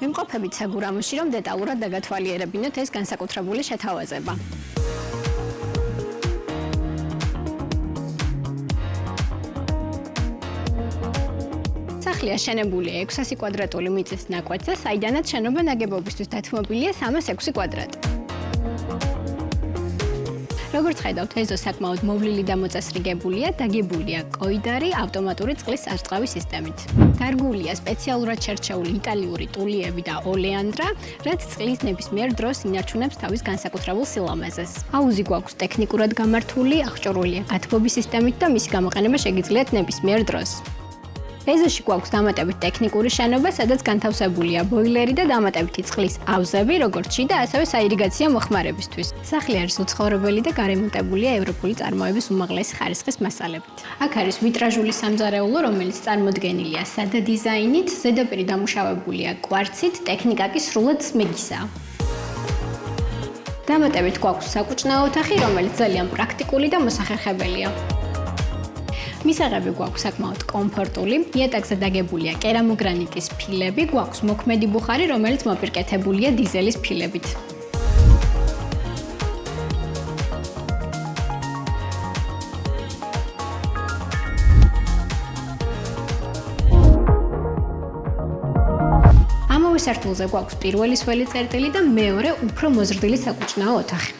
ვიმყოფებით საგურამოში, რომ დეტალურად დაგათვალიერებინოთ ეს განსაკუთრებული შეთავაზება. სახლი აშენებულია 600 კვადრატული მიწის ნაკვეთზე, საიდანაც შენობა ნაგებობისთვის დათმობილია 306 კვადრატი. როგორც ხედავთ, ეზო საკმაოდ მოვლილი და მოწესრიგებულია, დაგებულია კოიდარი ავტომატური წყლის სარწყავი სისტემით. დარგულია სპეციალურად შერჩეული იტალიური ტულიები და ოლეანდრა, რაც წყლის ნებისმიერ დროს ინარჩუნებს თავის განსაკუთრებულ სილამაზეს. აუზი გვაქვს ტექნიკურად გამართული, აღჭურვილია გათბობის სისტემით და მისი გამოყენება შეგიძლიათ ნებისმიერ დროს. ეზოში გვაქვს დამატებით ტექნიკური შენობა, სადაც განთავსებულია ბოილერი და დამატებითი წყლის ავზები, როგორც შიდა, ასევე საირიგაციო მოხმარებისთვის. სახლი არის უცხოვრებელი და გარემონტებულია ევროპული წარმოების უმაღლესი ხარისხის მასალებით. აქ არის ვიტრაჟული სამზარეულო, რომელიც წარმოდგენილია სადა დიზაინით, ზედაპირი დამუშავებულია კვარცით, ტექნიკა კი სრულად მეგისაა. დამატებით გვაქვს საკუჭნაო ოთახი, რომელიც ძალიან პრაქტიკული და მოსახერხებელია. მისაღები გვაქვს საკმაოდ კომფორტული, იატაკზე დაგებულია კერამოგრანიტის ფილები, გვაქვს მოქმედი ბუხარი, რომელიც მოპირკეთებულია დიზელის ფილებით. ამავე სართულზე გვაქვს პირველი სველი წერტილი და მეორე უფრო მოზრდილი საკუჭნაო ოთახი.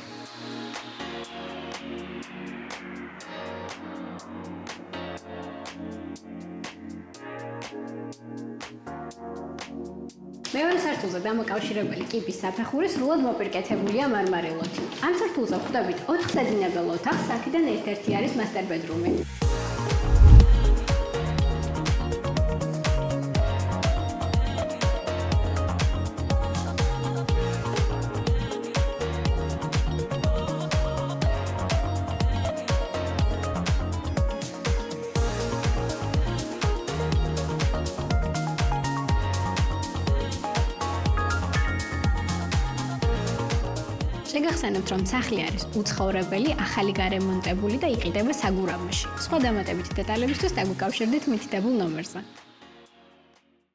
მეორე სართულზე დამაკავშირებელი კიბის საფეხური სრულად მოპირკეთებულია მარმარილოთი. ამ სართულზე ხვდებით 4 საძინებელ ოთახს, აქედან ერთ-ერთი არის მასტერ ბედრუმი. შეგახსენებთ, რომ სახლი არის უცხოვრებელი, ახალი გარემონტებული და იყიდება საგურამოში. სხვა დამატებითი დეტალებისთვის დაგვიკავშირდით მითითებულ ნომერზე.